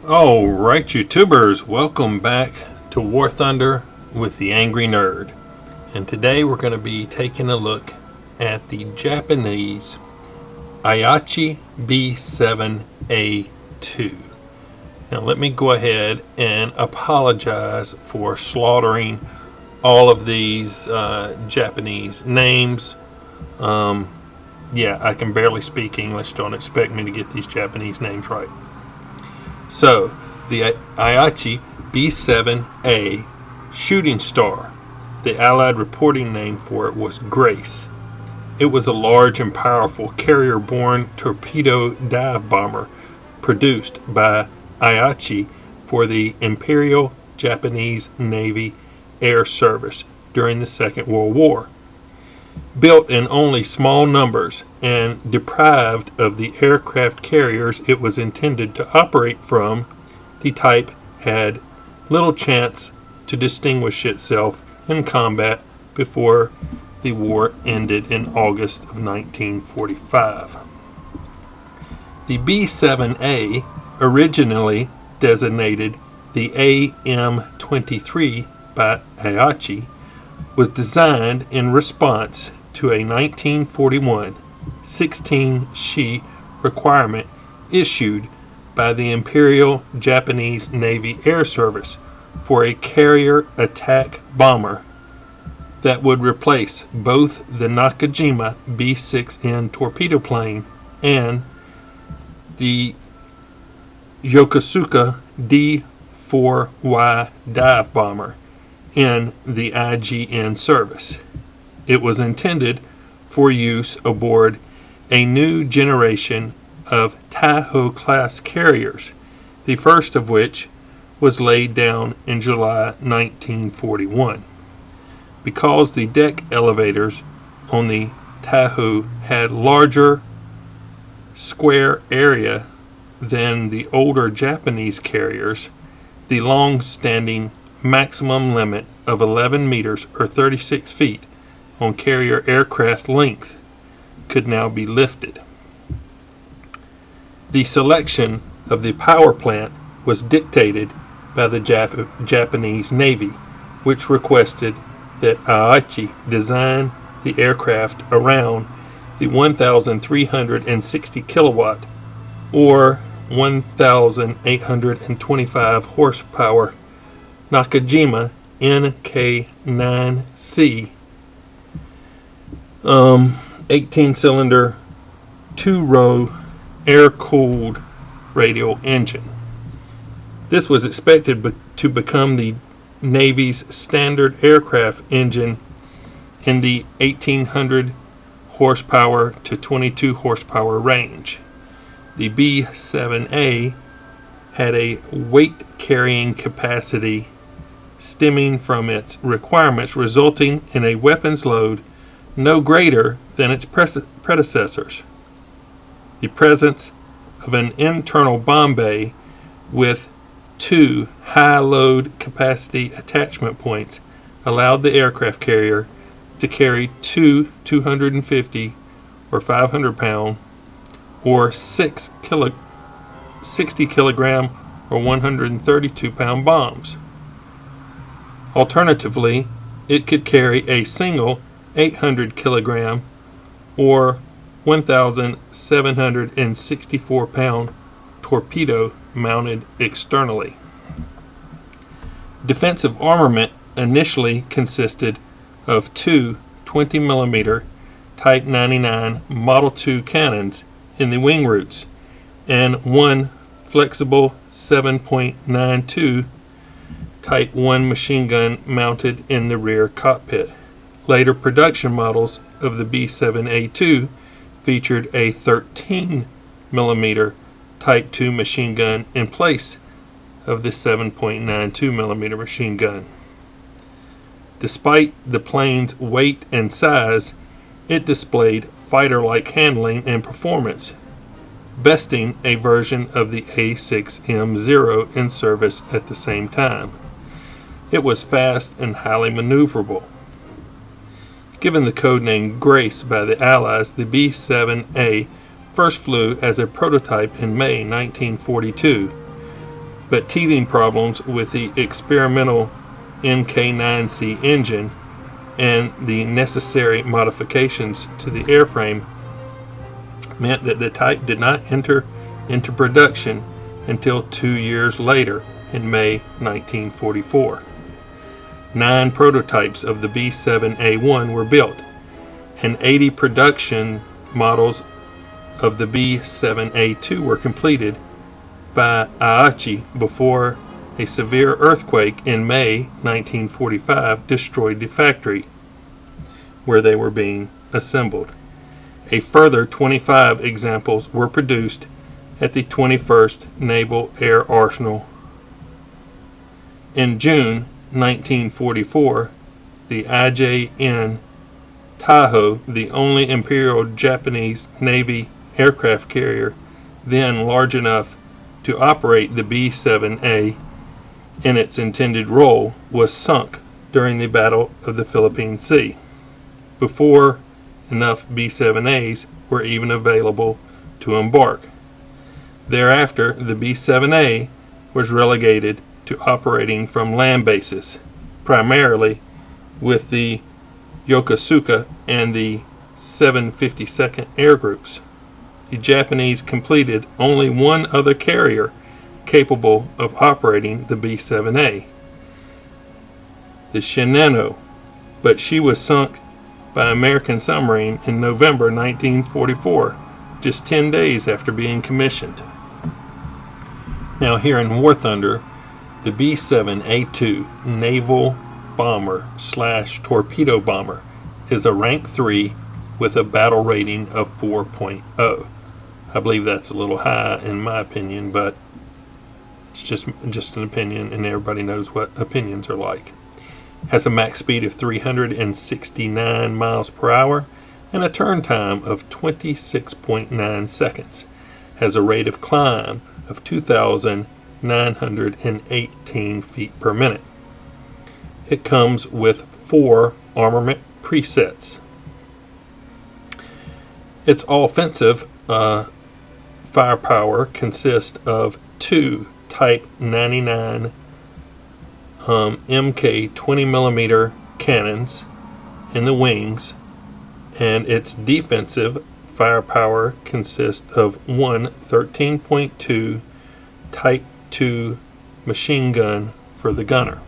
Alright, YouTubers, welcome back to War Thunder with the Angry Nerd. And today we're going to be taking a look at the Japanese Aichi B7A2. Now let me go ahead and apologize for slaughtering all of these Japanese names. Yeah, I can barely speak English. Don't expect me to get these Japanese names right. So, the Aichi B7A Shooting Star. The Allied reporting name for it was Grace. It was a large and powerful carrier-borne torpedo dive bomber produced by Aichi for the Imperial Japanese Navy Air Service during the Second World War. Built in only small numbers and deprived of the aircraft carriers it was intended to operate from, the type had little chance to distinguish itself in combat before the war ended in August of 1945. The B7A, originally designated the AM-23 by Aichi, was designed in response to a 1941 16-sheet requirement issued by the Imperial Japanese Navy Air Service for a carrier attack bomber that would replace both the Nakajima B6N torpedo plane and the Yokosuka D4Y dive bomber in the IGN service. It was intended for use aboard a new generation of Tahoe-class carriers, the first of which was laid down in July 1941. Because the deck elevators on the Tahoe had larger square area than the older Japanese carriers, the long-standing maximum limit of 11 meters or 36 feet on carrier aircraft length could now be lifted. The selection of the power plant was dictated by the Japanese Navy, which requested that Aichi design the aircraft around the 1,360 kilowatt or 1,825 horsepower Nakajima NK9C 18-cylinder 2-row air-cooled radial engine. This was expected to become the Navy's standard aircraft engine in the 1,800 horsepower to 22 horsepower range. The B7A had a weight carrying capacity stemming from its requirements, resulting in a weapons load no greater than its predecessors. The presence of an internal bomb bay with two high load capacity attachment points allowed the aircraft carrier to carry two 250 or 500 pound or 60 kilogram or 132 pound bombs. Alternatively, it could carry a single 800 kilogram or 1,764 pound torpedo mounted externally. Defensive armament initially consisted of two 20mm Type 99 Model 2 cannons in the wing roots and one flexible 7.92 Type 1 machine gun mounted in the rear cockpit. Later production models of the B7A2 featured a 13mm Type 2 machine gun in place of the 7.92mm machine gun. Despite the plane's weight and size, it displayed fighter-like handling and performance, besting a version of the A6M0 in service at the same time. It was fast and highly maneuverable. Given the codename Grace by the Allies, the B7A first flew as a prototype in May 1942, but teething problems with the experimental Mk9C engine and the necessary modifications to the airframe meant that the type did not enter into production until 2 years later, in May 1944. 9 prototypes of the B7A1 were built, and 80 production models of the B7A2 were completed by Aichi before a severe earthquake in May 1945 destroyed the factory where they were being assembled. A further 25 examples were produced at the 21st Naval Air Arsenal. In June 1944, the IJN Taiho, the only Imperial Japanese Navy aircraft carrier then large enough to operate the B-7A in its intended role, was sunk during the Battle of the Philippine Sea, before enough B-7As were even available to embark. Thereafter, the B-7A was relegated to operating from land bases, primarily with the Yokosuka and the 752nd Air Groups. The Japanese completed only one other carrier capable of operating the B-7A, the Shinano, but she was sunk by American submarine in November 1944, just 10 days after being commissioned. Now here in War Thunder, the B7A2 naval bomber / torpedo bomber is a rank 3 with a battle rating of 4.0. I believe that's a little high in my opinion, but it's just an opinion, and everybody knows what opinions are like. Has a max speed of 369 miles per hour and a turn time of 26.9 seconds. Has a rate of climb of 2,918 feet per minute. It comes with 4 armament presets. Its offensive firepower consists of 2 Type 99 Mk 20mm cannons in the wings, and its defensive firepower consists of 1 13.2 Type 2 machine gun for the gunner.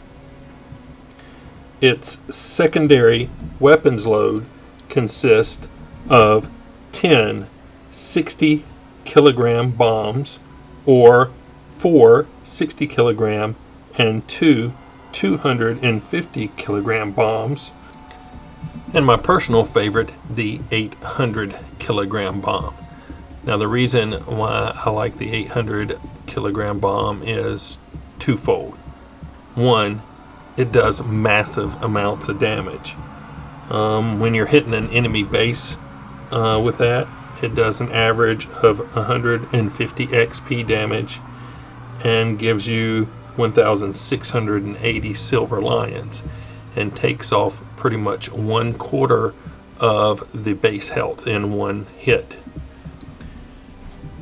Its secondary weapons load consists of 10 60-kilogram bombs, or 4 60-kilogram and 2 250-kilogram bombs, and my personal favorite, the 800-kilogram bomb. Now the reason why I like the 800-kilogram bomb is twofold. One, it does massive amounts of damage. When you're hitting an enemy base with that, it does an average of 150 XP damage and gives you 1,680 silver lions and takes off pretty much 1/4 of the base health in one hit.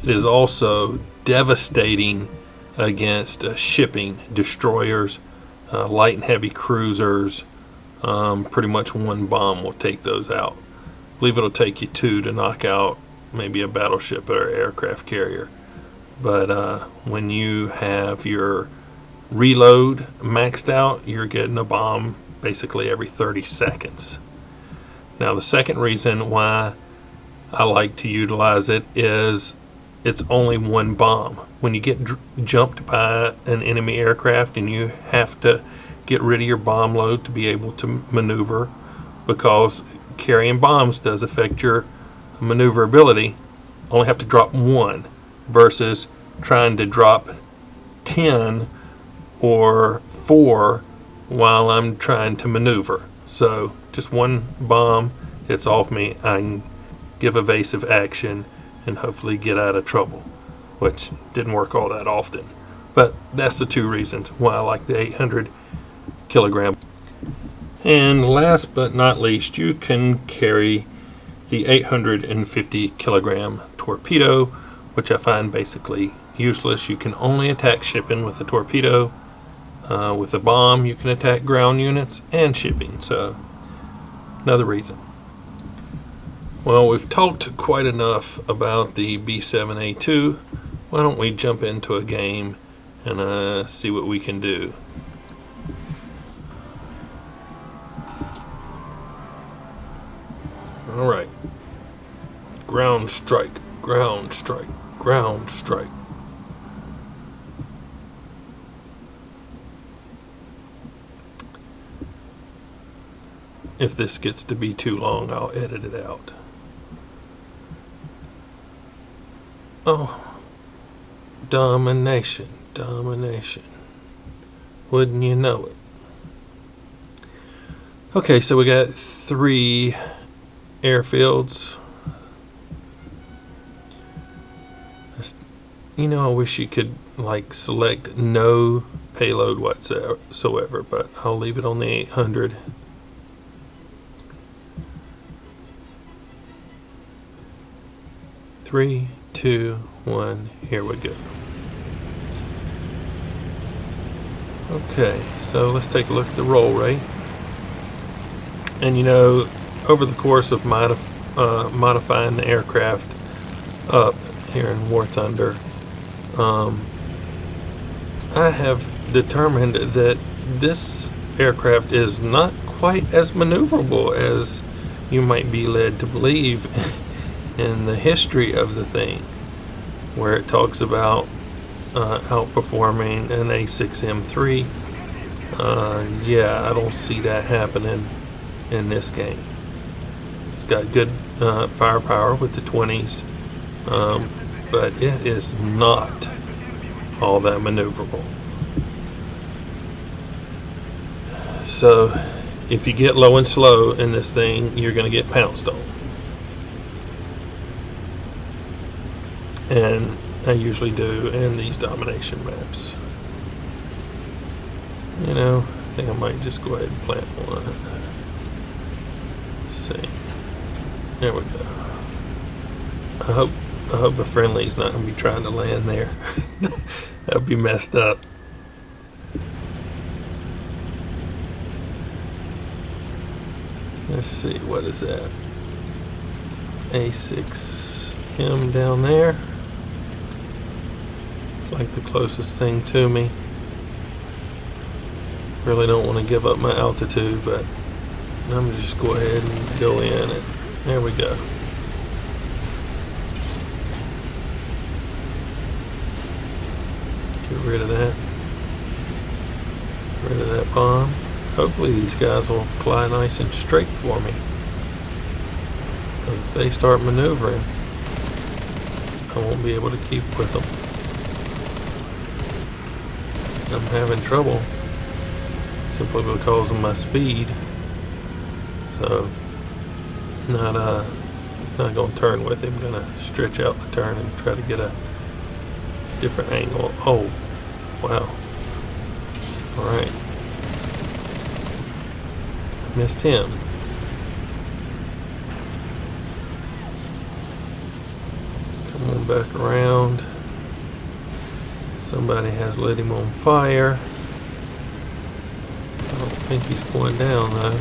It is also devastating against shipping, destroyers, light and heavy cruisers. Pretty much one bomb will take those out. I believe it'll take you 2 to knock out maybe a battleship or aircraft carrier. But when you have your reload maxed out, you're getting a bomb basically every 30 seconds. Now the second reason why I like to utilize it is it's only one bomb. When you get jumped by an enemy aircraft and you have to get rid of your bomb load to be able to maneuver, because carrying bombs does affect your maneuverability, only have to drop 1 versus trying to drop 10 or 4 while I'm trying to maneuver. So just one bomb, it's off me. I can give evasive action and hopefully get out of trouble, which didn't work all that often. But that's the 2 reasons why I like the 800-kilogram. And last but not least, you can carry the 850-kilogram torpedo, which I find basically useless. You can only attack shipping with a torpedo. With a bomb, you can attack ground units and shipping. So, another reason. Well, we've talked quite enough about the B7A2. Why don't we jump into a game and see what we can do. Alright. Ground strike, ground strike, ground strike. If this gets to be too long, I'll edit it out. Oh, domination, domination. Wouldn't you know it? Okay, so we got 3 airfields. You know, I wish you could like select no payload whatsoever, but I'll leave it on the 800. Three, 2, 1, here we go. Okay, so let's take a look at the roll rate. And you know, over the course of modifying the aircraft up here in War Thunder, I have determined that this aircraft is not quite as maneuverable as you might be led to believe in the history of the thing, where it talks about outperforming an A6M3. Yeah, I don't see that happening in this game. It's got good firepower with the 20s, but it is not all that maneuverable. So if you get low and slow in this thing, you're going to get pounced on. And I usually do in these domination maps. You know, I think I might just go ahead and plant one. Let's see. There we go. I hope a friendly's not going to be trying to land there. That would be messed up. Let's see, what is that? A6M down there. It's like the closest thing to me. Really don't want to give up my altitude, but I'm going to just go ahead and go in it. There we go. Get rid of that. Get rid of that bomb. Hopefully these guys will fly nice and straight for me. Because if they start maneuvering, I won't be able to keep with them. I'm having trouble simply because of my speed. So, not going to turn with him. Going to stretch out the turn and try to get a different angle. Oh, wow. All right. Missed him. Come on back around. Somebody has lit him on fire. I don't think he's going down though.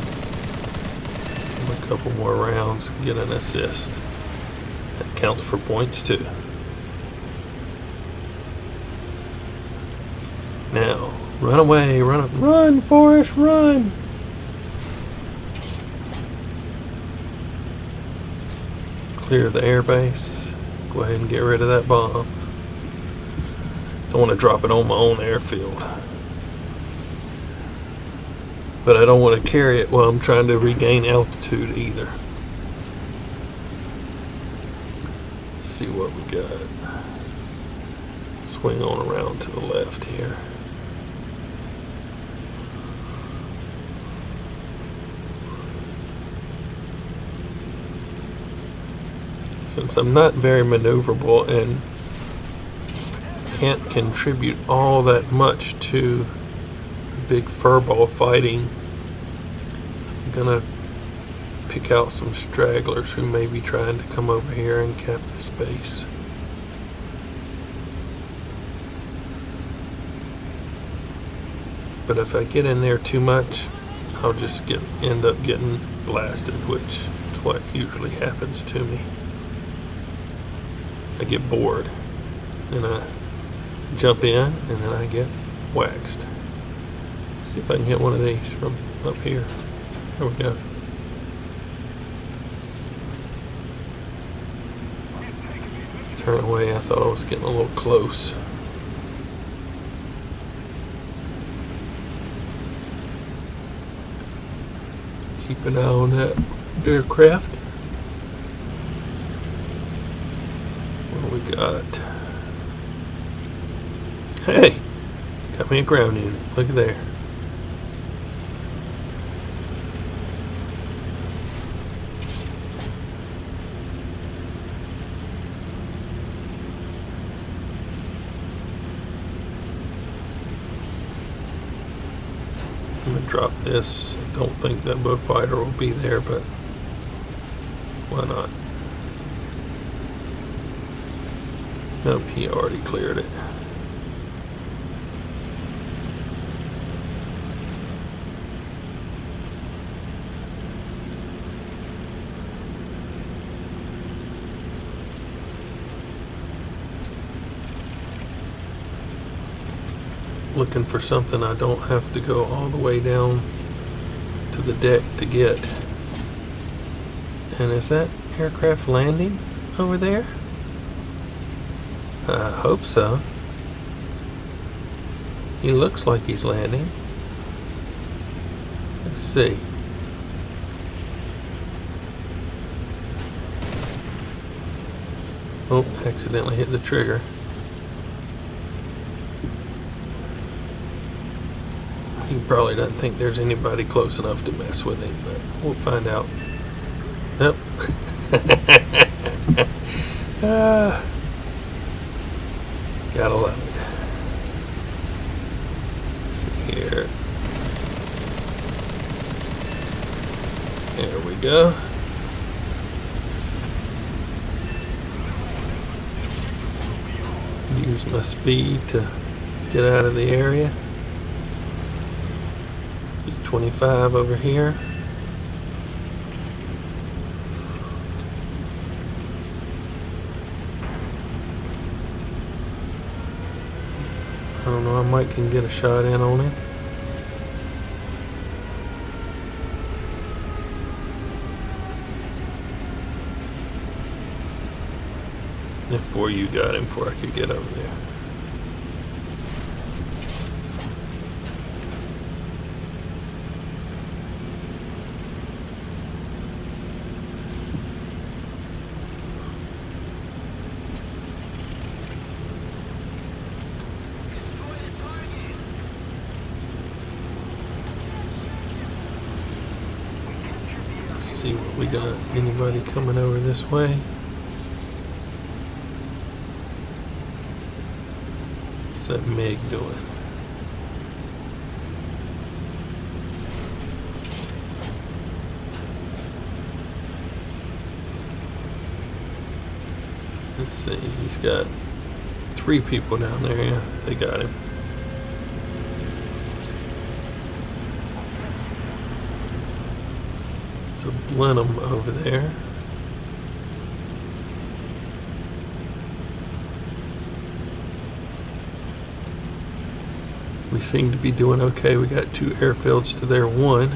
A couple more rounds, get an assist. That counts for points too. Now, run away, run, Forrest, run! Clear the airbase. Go ahead and get rid of that bomb. Don't want to drop it on my own airfield. But I don't want to carry it while I'm trying to regain altitude either. Let's see what we got. Swing on around to the left here. Since I'm not very maneuverable and can't contribute all that much to big furball fighting, I'm gonna pick out some stragglers who may be trying to come over here and cap this base. but if I get in there too much, I'll just end up getting blasted, which is what usually happens to me. I get bored, and I jump in, and then I get waxed. Let's see if I can hit one of these from up here. There we go. Turn away, I thought I was getting a little close. Keep an eye on that aircraft. What we got? Hey! Got me a ground unit. Look at there. I'm going to drop this. I don't think that boat fighter will be there, but why not? Nope, he already cleared it. Looking for something I don't have to go all the way down to the deck to get. And is that aircraft landing over there? I hope so. He looks like he's landing. Let's see. Oh, accidentally hit the trigger. He probably doesn't think there's anybody close enough to mess with him, but we'll find out. Yep. Gotta love it. Let's see here. There we go. Use my speed to get out of the area. 25 over here. I don't know, I might can get a shot in on him. Before you got him, before I could get over there. See what we got. Anybody coming over this way? What's that Meg doing? Let's see, he's got 3 people down there. Yeah, they got him. So Blenheim over there. We seem to be doing okay. We got 2 airfields to their 1.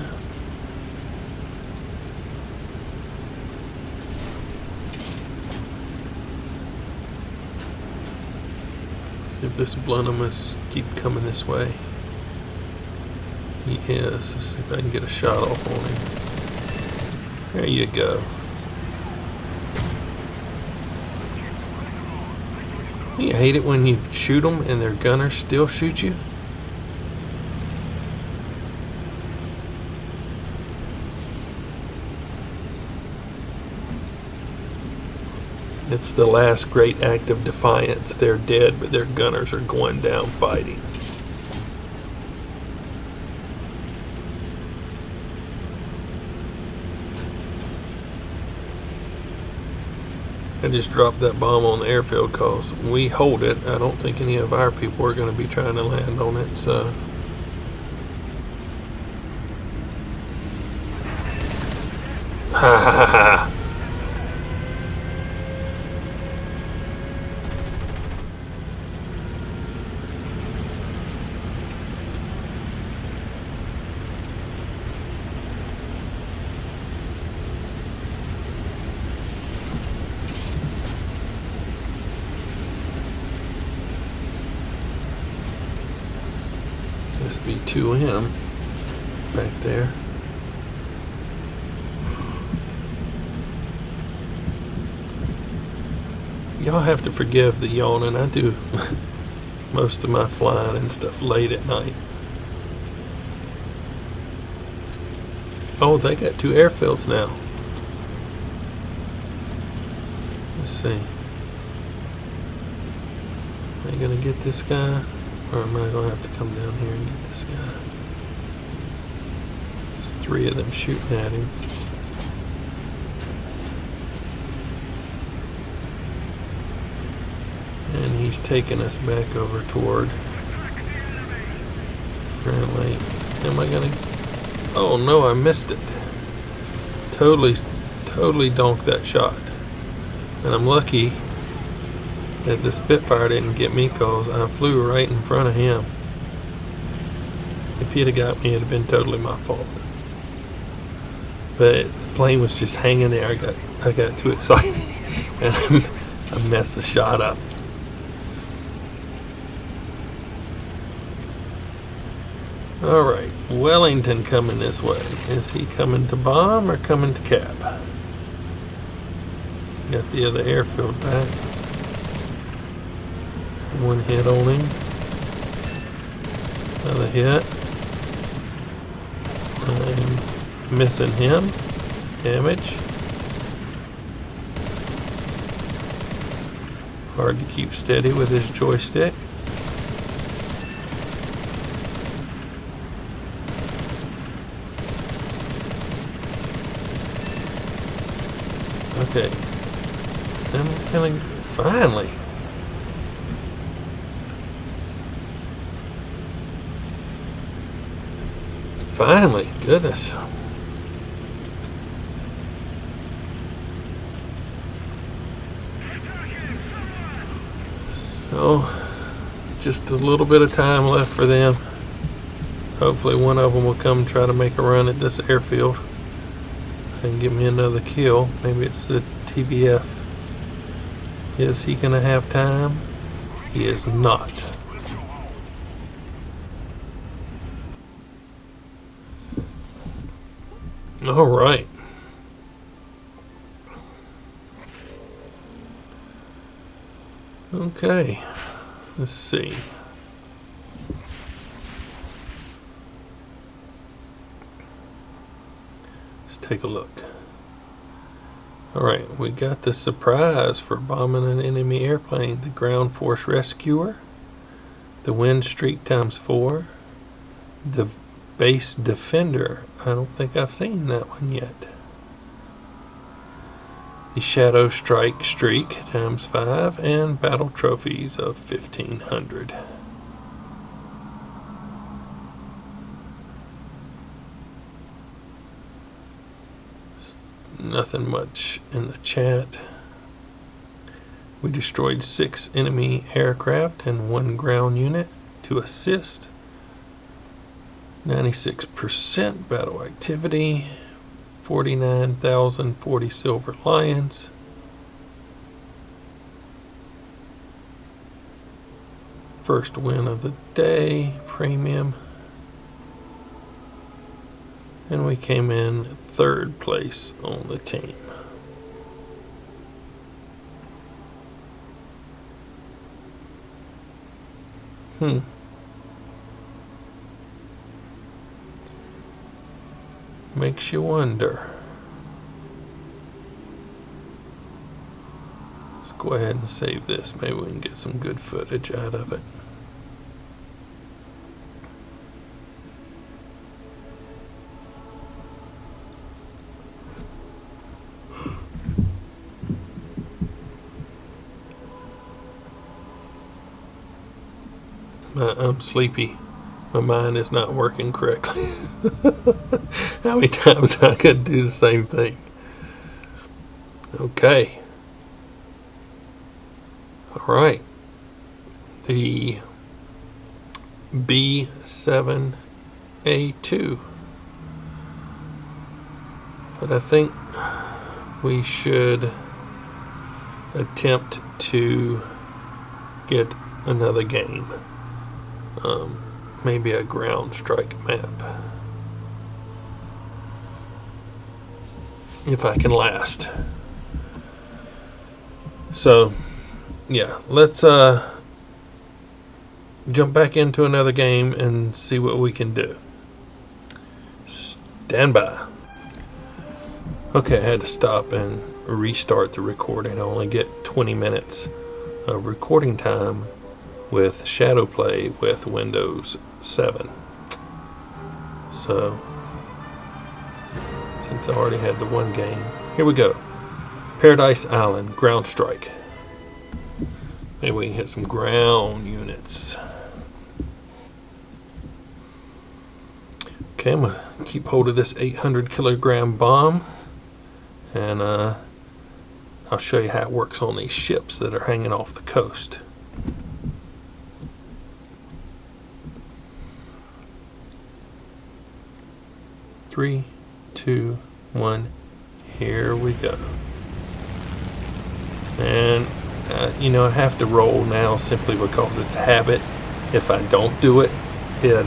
See if this Blenheim is keep coming this way. He is. Let's see if I can get a shot off on him. There you go. You hate it when you shoot them and their gunners still shoot you? It's the last great act of defiance. They're dead, but their gunners are going down fighting. I just dropped that bomb on the airfield because we hold it. I don't think any of our people are going to be trying to land on it, so Ha ha ha. B2M back there. Y'all have to forgive the yawning. I do most of my flying and stuff late at night. Oh, they got 2 airfields now. Let's see. Am I gonna get this guy? Or am I going to have to come down here and get this guy? There's 3 of them shooting at him. And he's taking us back over toward friendly. Am I going to... Oh no, I missed it. Totally donked that shot. And I'm lucky that the Spitfire didn't get me because I flew right in front of him. If he'd have got me, it'd have been totally my fault. But the plane was just hanging there. I got too excited and I messed the shot up. Alright, Wellington coming this way. Is he coming to bomb or coming to cap? Got the other airfield back. 1 hit on him. Another hit. I'm missing him. Damage. Hard to keep steady with his joystick. Okay. I'm gonna finally. Finally, goodness. Oh, just a little bit of time left for them. Hopefully one of them will come try to make a run at this airfield and give me another kill. Maybe it's the TBF. Is he gonna have time? He is not. All right. Okay. Let's see. Let's take a look. All right, we got the surprise for bombing an enemy airplane. The ground force rescuer, the wind streak ×4, the base defender. I don't think I've seen that one yet. The shadow strike streak ×5 and battle trophies of 1,500. Nothing much in the chat. We destroyed 6 enemy aircraft and 1 ground unit to assist. 96% battle activity. 49,040 silver lions. First win of the day, premium. And we came in 3rd place on the team. Makes you wonder. Let's go ahead and save this. Maybe we can get some good footage out of it. I'm sleepy. My mind is not working correctly. How many times I could do the same thing? Okay. All right. The B7A2. But I think we should attempt to get another game. Maybe a ground strike map. If I can last. So, yeah, let's jump back into another game and see what we can do. Stand by. Okay, I had to stop and restart the recording. I only get 20 minutes of recording time with Shadow Play with Windows 7. So, since I already had the one game, here we go. Paradise Island, ground strike. Maybe we can hit some ground units. Okay, I'm going to keep hold of this 800 kilogram bomb, and I'll show you how it works on these ships that are hanging off the coast. Three, two, one, here we go. And you know, I have to roll now simply because it's habit. If I don't do it, it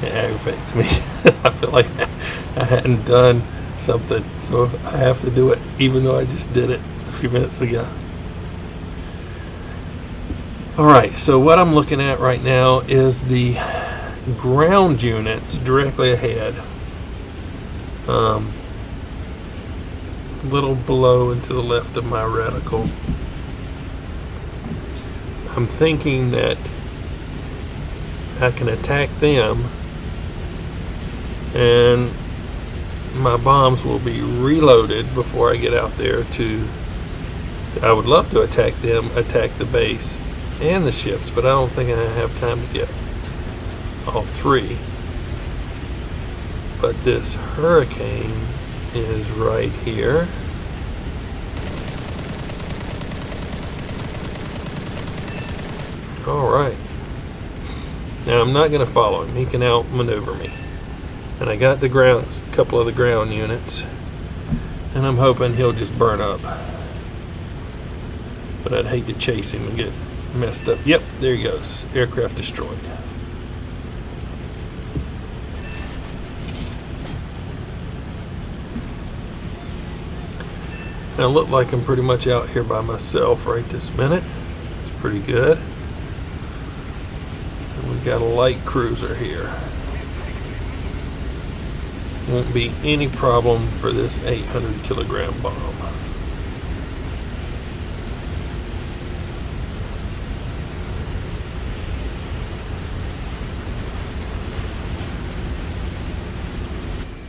aggravates me. I feel like I hadn't done something, so I have to do it even though I just did it a few minutes ago. Alright, so what I'm looking at right now is the ground units directly ahead. A little below and to the left of my reticle. I'm thinking that I can attack them and my bombs will be reloaded before I get out there to... I would love to attack them, attack the base and the ships, but I don't think I have time to get all three. But this hurricane is right here. Alright. Now I'm not going to follow him. He can outmaneuver me. And I got the ground, a couple of the ground units. And I'm hoping he'll just burn up. But I'd hate to chase him and get messed up. Yep, there he goes. Aircraft destroyed. Now, I look like I'm pretty much out here by myself right this minute. It's pretty good. And we've got a light cruiser here. Won't be any problem for this 800 kilogram bomb.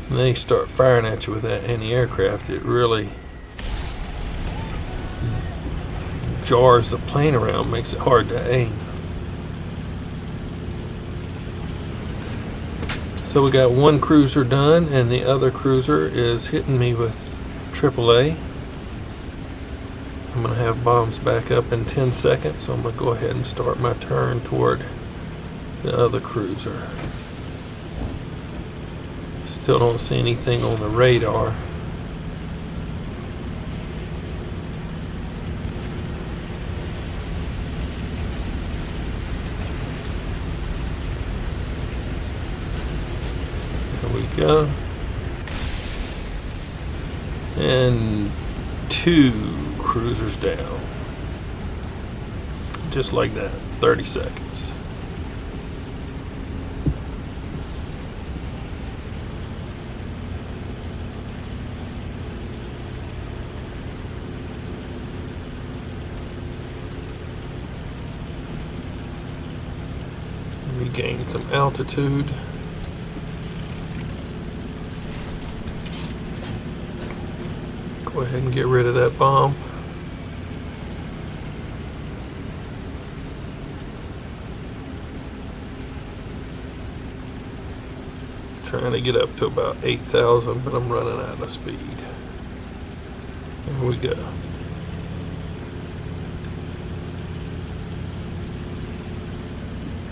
And they start firing at you with that anti-aircraft, it really jars the plane around, makes it hard to aim. So we got one cruiser done, and the other cruiser is hitting me with AAA. I'm going to have bombs back up in 10 seconds, so I'm going to go ahead and start my turn toward the other cruiser. Still don't see anything on the radar. Go. And 2 cruisers down. Just like that. 30 seconds. Regain some altitude. Go ahead and get rid of that bomb. Trying to get up to about 8,000, but I'm running out of speed. There we go.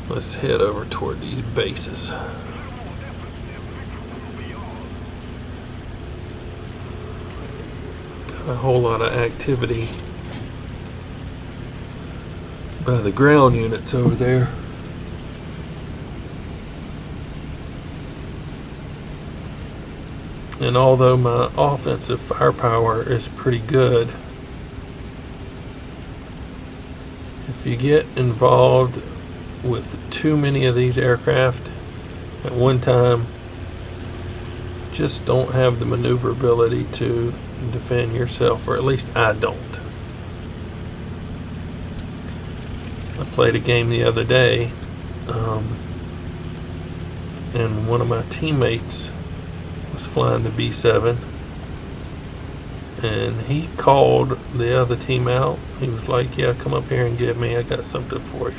Let's head over toward these bases. Got a whole lot of activity by the ground units over there. And although my offensive firepower is pretty good, if you get involved with too many of these aircraft at one time, just don't have the maneuverability to defend yourself, or at least I don't. I played a game the other day, and one of my teammates was flying the B7, and he called the other team out. He was like, yeah, come up here and get me, I got something for you.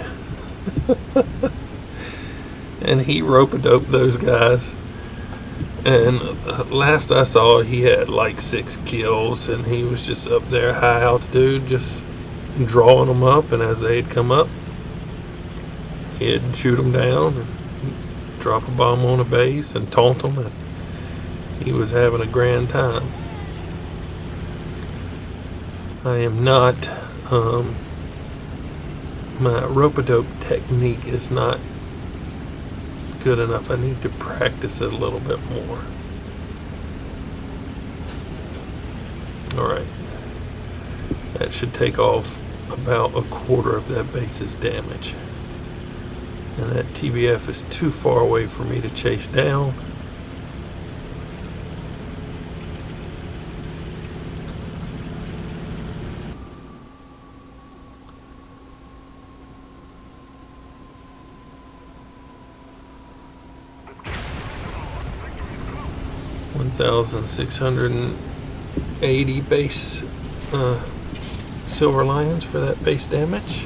And he rope-a-doped those guys, and last I saw he had like 6 kills, and he was just up there high altitude just drawing them up, and as they'd come up he'd shoot them down and drop a bomb on a base and taunt them, and he was having a grand time. I am not my rope-a-dope technique is not good enough. I need to practice it a little bit more. Alright, that should take off about a quarter of that base's damage, and that TBF is too far away for me to chase down. $1,680 base silver lions for that base damage.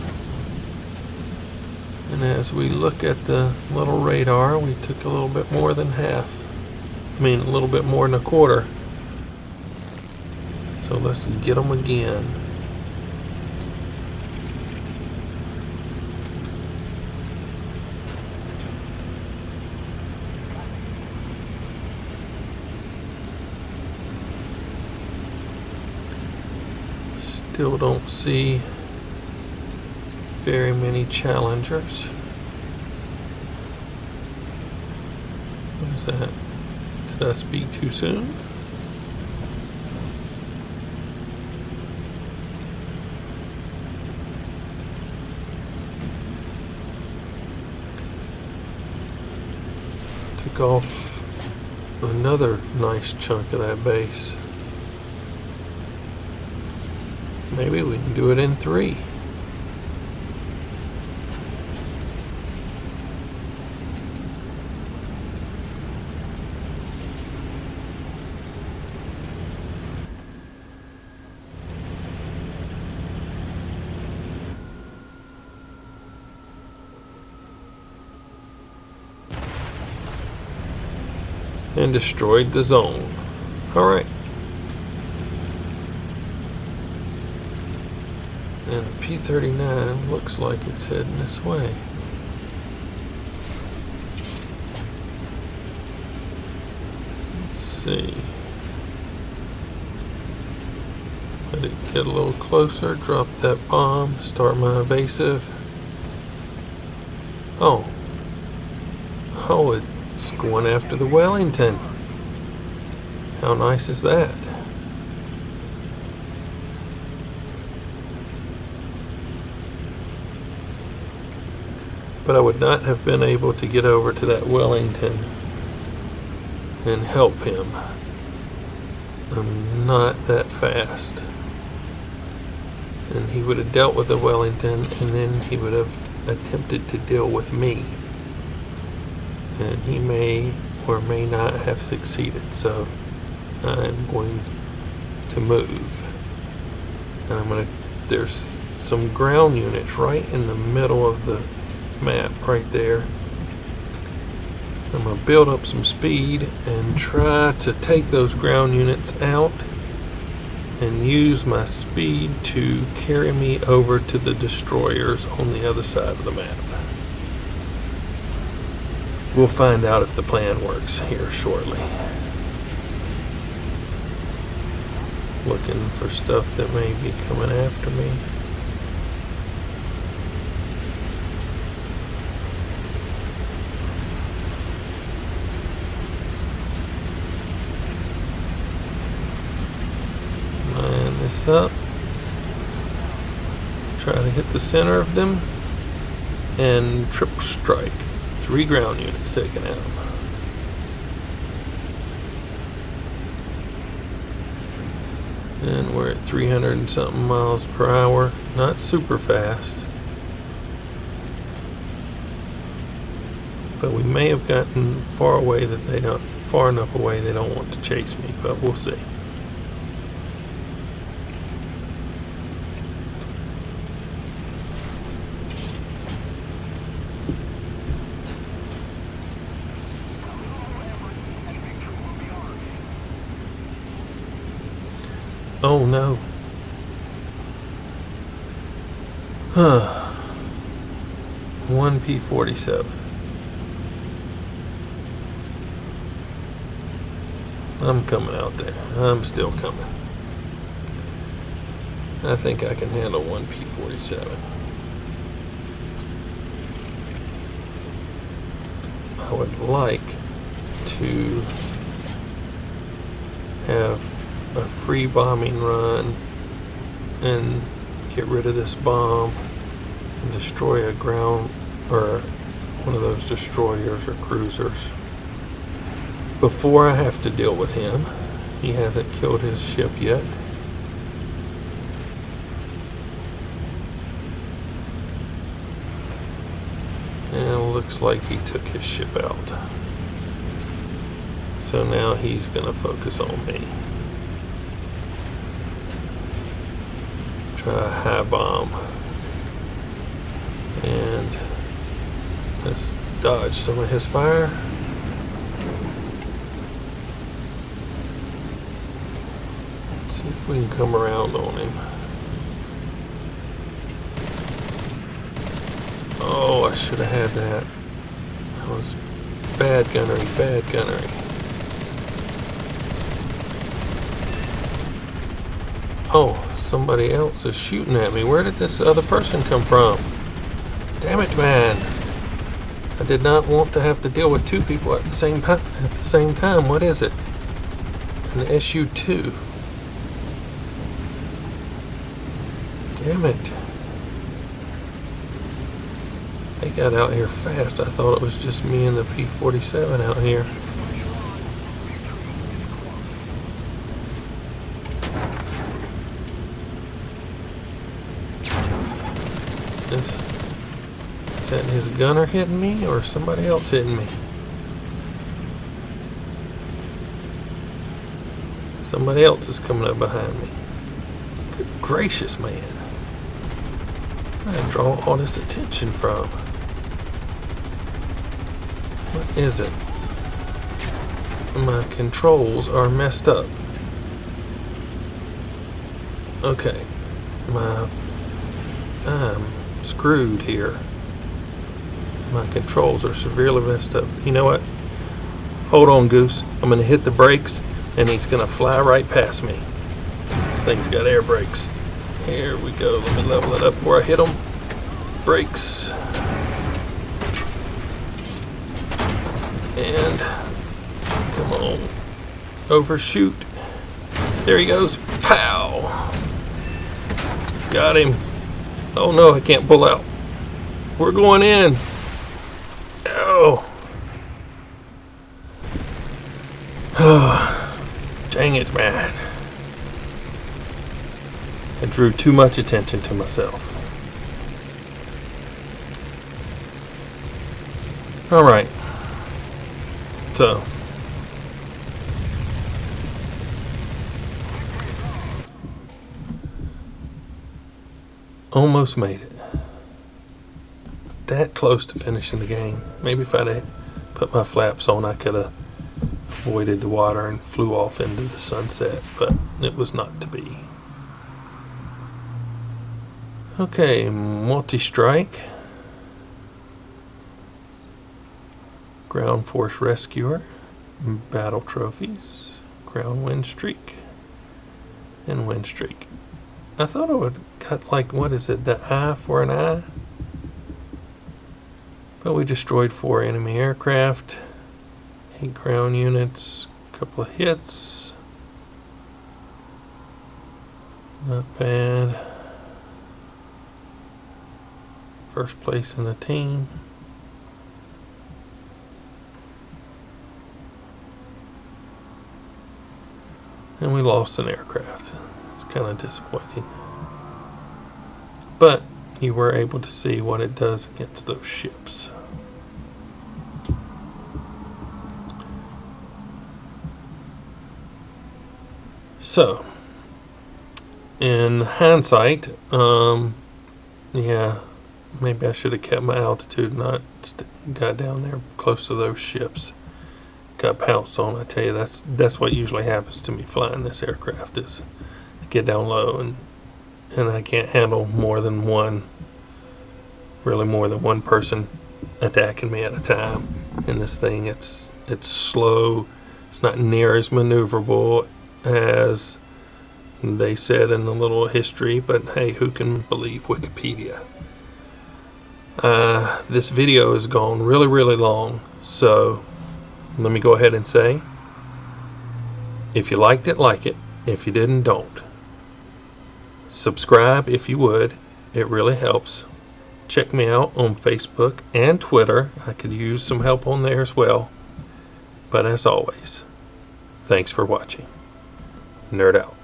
And as we look at the little radar, we took a little bit more than half. I mean, a little bit more than a quarter. So let's get them again. Still don't see very many challengers. What is that? Did I speak too soon? Took off another nice chunk of that base. Maybe we can do it in 3. And destroyed the zone. Alright. And a P-39 looks like it's heading this way. Let's see. Let it get a little closer, drop that bomb, start my evasive. Oh, it's going after the Wellington. How nice is that? But I would not have been able to get over to that Wellington and help him. I'm not that fast. And he would have dealt with the Wellington, and then he would have attempted to deal with me. And he may or may not have succeeded. So I'm going to move. And there's some ground units right in the middle of the map right there. I'm going to build up some speed and try to take those ground units out and use my speed to carry me over to the destroyers on the other side of the map. We'll find out if the plan works here shortly. Looking for stuff that may be coming after me. Line this up. Try to hit the center of them and triple strike. 3 ground units taken out. And we're at 300 and something miles per hour. Not super fast. But we may have gotten far away that they don't, far enough away they don't want to chase me, but we'll see. Oh no. One P-47. I'm coming out there. I'm still coming. I think I can handle one P-47. I would like to have a free bombing run and get rid of this bomb and destroy a ground or one of those destroyers or cruisers before I have to deal with him. He hasn't killed his ship yet. And it looks like he took his ship out. So now he's gonna focus on me. Try a high bomb. And let's dodge some of his fire. Let's see if we can come around on him. Oh, I should have had that. That was bad gunnery, bad gunnery. Oh, somebody else is shooting at me. Where did this other person come from? Damn it, man. I did not want to have to deal with 2 people at the same time. What is it? An SU-2. Damn it. They got out here fast. I thought it was just me and the P-47 out here. Is that his gunner hitting me or somebody else hitting me? Somebody else is coming up behind me. Good gracious, man. Where did I draw all this attention from? What is it? My controls are messed up. Okay. I'm screwed here. My controls are severely messed up. You know what? Hold on, Goose. I'm going to hit the brakes, and he's going to fly right past me. This thing's got air brakes. Here we go. Let me level it up before I hit him. Brakes. And come on. Overshoot. There he goes. Pow! Got him. Oh no, I can't pull out. We're going in. Oh, dang it, man. I drew too much attention to myself. Alright. So. Almost made it. That close to finishing the game. Maybe if I'd have put my flaps on, I could have avoided the water and flew off into the sunset, but it was not to be. Okay, multi-strike, ground force rescuer, battle trophies, ground win streak, and win streak. I thought I would cut, like, what is it, the eye for an eye? But we destroyed 4 enemy aircraft, 8 ground units, a couple of hits. Not bad. First place in the team. And we lost an aircraft. It's kind of disappointing. But you were able to see what it does against those ships. So, in hindsight, yeah, maybe I should have kept my altitude, not got down there close to those ships. Got pounced on. I tell you, that's what usually happens to me flying this aircraft, is I get down low and I can't handle more than one person attacking me at a time. In this thing, it's slow. It's not near as maneuverable as they said in the little history, but hey, who can believe Wikipedia? This video has gone really, really long, so let me go ahead and say, if you liked it, like it. If you didn't, don't. Subscribe if you would. It really helps. Check me out on Facebook and Twitter. I could use some help on there as well. But as always, thanks for watching. Nerd out.